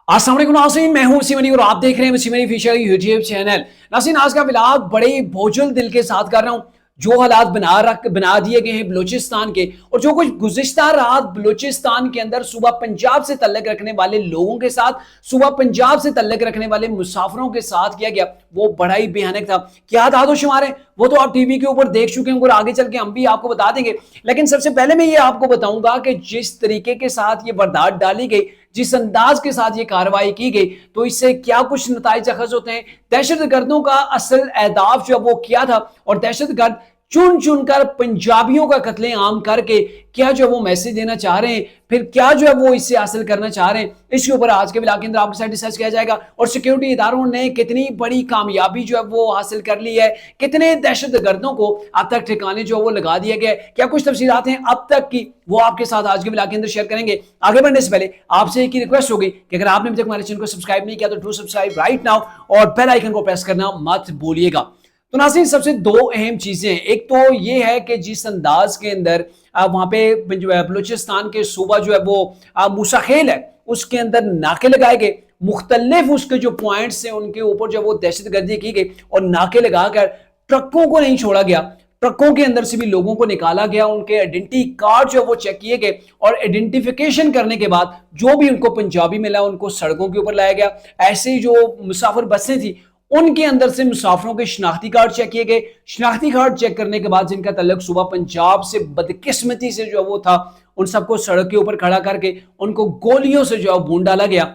अस्सलाम वालेकुम नाज़रीन, मैं हूं सिमनी और आप देख रहे हैं सिमनी फिशर यूट्यूब चैनल। नाज़रीन, आज का व्लॉग बड़े बोझल दिल के साथ कर रहा हूं। जो हालात बना दिए गए हैं बलूचिस्तान के, और जो कुछ गुज़िश्ता रात बलूचिस्तान के अंदर सुबह पंजाब से तल्लक रखने वाले लोगों के साथ, सुबह पंजाब से तल्लक रखने वाले मुसाफिरों के साथ किया गया, वो बड़ा ही भयानक था। क्या दादो शुमार है वो तो आप टीवी के ऊपर देख चुके हैं और आगे चल के हम भी आपको बता देंगे। लेकिन सबसे पहले मैं ये आपको बताऊंगा कि जिस तरीके के साथ ये बर्दाश्त डाली गई, जिस अंदाज के साथ ये कार्रवाई की गई, तो इससे क्या कुछ नताइज अखज़ होते हैं। दहशत गर्दों का असल अहदाफ जो वो किया था, और दहशत गर्द चुन चुन कर पंजाबियों का कत्ले आम करके क्या जो वो मैसेज देना चाह रहे हैं, फिर क्या जो है वो इससे हासिल करना चाह रहे हैं, इसके ऊपर आज के व्लॉग के अंदर आपके साथ डिस्कस किया जाएगा। और सिक्योरिटी इदारों ने कितनी बड़ी कामयाबी जो है वो हासिल कर ली है, कितने दहशत गर्दों को अब तक ठिकाने जो वो लगा दिया गया है, क्या कुछ तफसीलात हैं अब तक की, वो आपके साथ आज के व्लॉग के अंदर शेयर करेंगे। आगे बढ़ने से पहले आपसे एक ही रिक्वेस्ट होगी कि अगर आपने अभी तक हमारे चैनल को सब्सक्राइब नहीं किया तो डू सब्सक्राइब राइट नाउ और बेल आइकन को प्रेस करना मत भूलिएगा। तो नाज़रीन, सबसे दो अहम चीजें, एक तो ये है कि जिस अंदाज के अंदर वहां पे बलूचिस्तान के सूबा जो है वो मूसाखेल है, उसके अंदर नाके लगाए गए, मुख्तलिफ उसके जो पॉइंट्स हैं उनके ऊपर जो वो दहशतगर्दी की गई, और नाके लगाकर ट्रकों को नहीं छोड़ा गया, ट्रकों के अंदर से भी लोगों को निकाला गया, उनके आइडेंटिटी कार्ड जो वो चेक किए गए, और आइडेंटिफिकेशन करने के बाद जो भी उनको पंजाबी मिला उनको सड़कों के ऊपर लाया गया। ऐसे ही जो मुसाफिर बसें थी उनके अंदर से मुसाफिरों के शनाख्ती कार्ड चेक किए गए। शनाख्ती कार्ड चेक करने के बाद जिनका तल्लुक सुबह पंजाब से बदकिस्मती से जो वो था, उन सबको सड़क के ऊपर खड़ा करके उनको गोलियों से जो है भून डाला गया।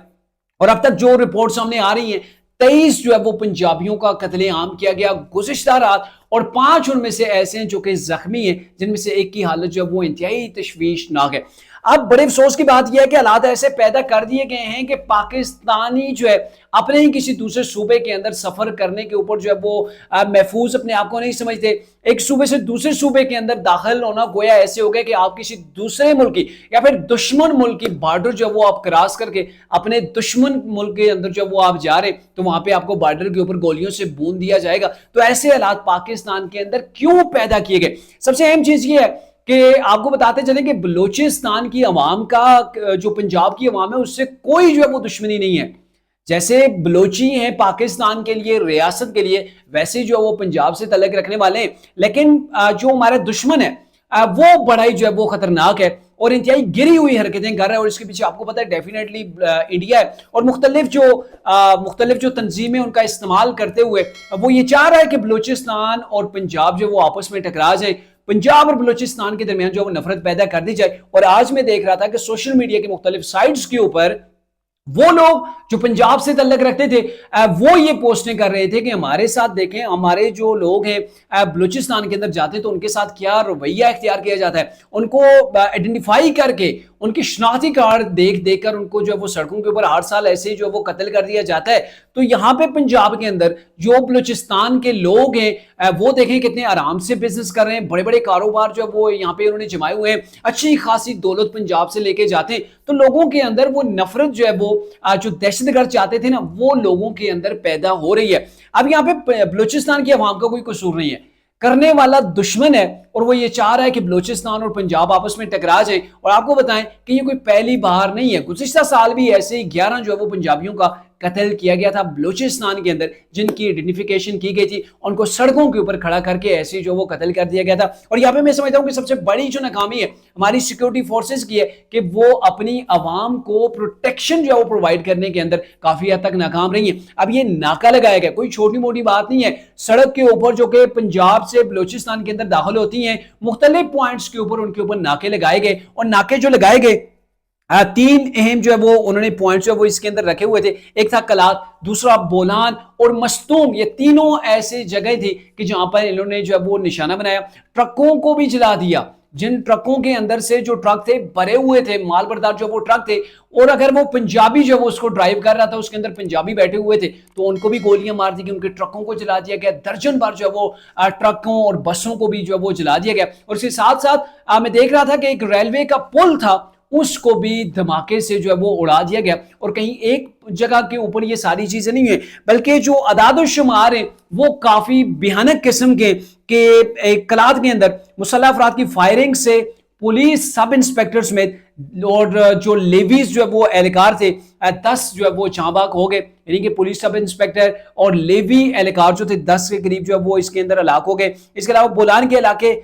और अब तक जो रिपोर्ट सामने आ रही है, 23 जो है वो पंजाबियों का कत्ले आम किया गया गुज़िश्ता रात, और 5 उनमें से ऐसे हैं जो कि जख्मी हैं, जिनमें से एक की हालत जो है वो इंतहाई तशवीशनाक है। अब बड़े अफसोस की बात यह है कि हालात ऐसे पैदा कर दिए गए हैं कि पाकिस्तानी जो है अपने ही किसी दूसरे सूबे के अंदर सफर करने के ऊपर जो है वो महफूज अपने आप को नहीं समझते। एक सूबे से दूसरे सूबे के अंदर दाखिल होना गोया ऐसे हो गया कि आप किसी दूसरे मुल्क की या फिर दुश्मन मुल्क की बॉर्डर जो वो आप क्रॉस करके अपने दुश्मन मुल्क के अंदर जब वो आप जा रहे, तो वहां पे आपको बॉर्डर के ऊपर गोलियों से भून दिया जाएगा। तो ऐसे हालात पाकिस्तान के अंदर क्यों पैदा किए गए? सबसे अहम चीज ये है कि आपको बताते चले कि बलूचिस्तान की अवाम का, जो पंजाब की अवाम है, उससे कोई जो है वो दुश्मनी नहीं है। जैसे बलोची हैं पाकिस्तान के लिए, रियासत के लिए, वैसे जो वो पंजाब से तल्लुक रखने वाले हैं। लेकिन जो हमारा दुश्मन है वो बड़ा ही जो है वो खतरनाक है और इंतहाई गिरी हुई हरकतें कर रहा है। और इसके पीछे आपको पता है डेफिनेटली इंडिया है, और मुख्तलिफ जो तंजीमें उनका इस्तेमाल करते हुए वो ये चाह रहा है कि बलूचिस्तान और पंजाब जो वो आपस में टकरा जाए, पंजाब और बलूचिस्तान के दरमियान जो वो नफरत पैदा कर दी जाए। और आज मैं देख रहा था कि सोशल मीडिया के मुख्तलिफ साइट्स के ऊपर वो लोग जो पंजाब से तल्लुक रखते थे वो ये पोस्टें कर रहे थे कि हमारे साथ देखें, हमारे जो लोग हैं बलूचिस्तान के अंदर जाते तो उनके साथ क्या रवैया इख्तियार किया जाता है, उनको आइडेंटिफाई करके उनकी शनाख्ती कार्ड देख देख कर उनको जो वो सड़कों के ऊपर हर साल ऐसे ही जो वो कत्ल कर दिया जाता है। तो यहाँ पे पंजाब के अंदर जो बलूचिस्तान के लोग हैं वो देखें कितने आराम से बिजनेस कर रहे हैं, बड़े बड़े कारोबार जो वो यहाँ पे उन्होंने जमाए हुए हैं, अच्छी खासी दौलत पंजाब से लेके जाते हैं। तो लोगों के अंदर वो नफरत जो है वो जो दहशतगर्द चाहते थे ना, वो लोगों के अंदर पैदा हो रही है। अब यहाँ पे बलूचिस्तान की अवाम का कोई कसूर नहीं है, करने वाला दुश्मन है, और वो ये चाह रहा है कि बलूचिस्तान और पंजाब आपस में टकरा जाए। और आपको बताएं कि ये कोई पहली बार नहीं है, गुज़िश्ता साल भी ऐसे ही 11 जो है वो पंजाबियों का कत्ल किया गया था बलूचिस्तान के अंदर, जिनकी आइडेंटिफिकेशन की गई थी, उनको सड़कों के ऊपर खड़ा करके ऐसे जो वो कत्ल कर दिया गया था। और यहाँ पे मैं समझता हूँ कि सबसे बड़ी जो नाकामी है हमारी सिक्योरिटी फोर्सेस की है कि वो अपनी आवाम को प्रोटेक्शन जो है वो प्रोवाइड करने के अंदर काफी हद तक नाकाम रही है। अब ये नाका लगाया गया कोई छोटी मोटी बात नहीं है, सड़क के ऊपर जो कि पंजाब से बलूचिस्तान के अंदर दाखिल होती है, मुख्तलिफ पॉइंट्स के ऊपर उनके ऊपर नाके लगाए गए। और नाके जो लगाए गए 3 अहम जो है वो उन्होंने पॉइंट्स जो है वो इसके अंदर रखे हुए थे। एक था कलात, दूसरा बोलान और मस्तूम। ये तीनों ऐसी जगह थी कि जहां पर इन्होंने जो है वो निशाना बनाया। ट्रकों को भी जला दिया, जिन ट्रकों के अंदर से जो ट्रक थे भरे हुए थे, माल बरदार जो वो ट्रक थे, और अगर वो पंजाबी जो वो उसको ड्राइव कर रहा था, उसके अंदर पंजाबी बैठे हुए थे, तो उनको भी गोलियां मार दी गई, उनके ट्रकों को जला दिया गया। दर्जन बार जो है वो ट्रकों और बसों को भी जो है वो जला दिया गया। और इसके साथ साथ मैं देख रहा था कि एक रेलवे का पुल था, उसको भी धमाके से जो है वो उड़ा दिया गया। और कहीं एक जगह के ऊपर ये सारी चीजें नहीं है, बल्कि जो अदाद शुमार है वो काफी भयानक किस्म के कलात के अंदर मुसल्लह अफराद की फायरिंग से पुलिस सब इंस्पेक्टर समेत और जो लेवीज जो है वो एहलकार थे 10 जो है वो चाबाक हो गए, यानी कि पुलिस सब इंस्पेक्टर और लेवी एहलकार जो थे 10 के करीब जो है वो इसके अंदर हलाक हो गए। इसके अलावा बोलान के इलाके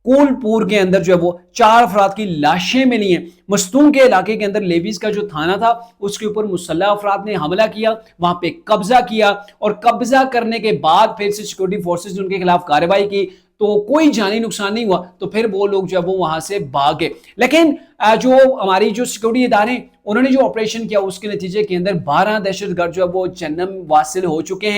कोलपुर के अंदर जो है वो 4 अफराद की लाशें मिली हैं। मस्तूम के इलाके के अंदर लेवीज का जो थाना था उसके ऊपर मुसल्लह अफराद ने हमला किया, वहां पे कब्जा किया और कब्जा करने के बाद फिर से सिक्योरिटी फोर्सेस ने उनके खिलाफ कार्रवाई की, तो कोई जानी नुकसान नहीं हुआ, तो फिर वो लोग जो है वो वहां से भाग गए। लेकिन जो हमारी जो सिक्योरिटी इदारे उन्होंने जो ऑपरेशन किया उसके नतीजे के अंदर 12 दहशतगर्द जो है वो जन्म वासिल हो चुके हैं।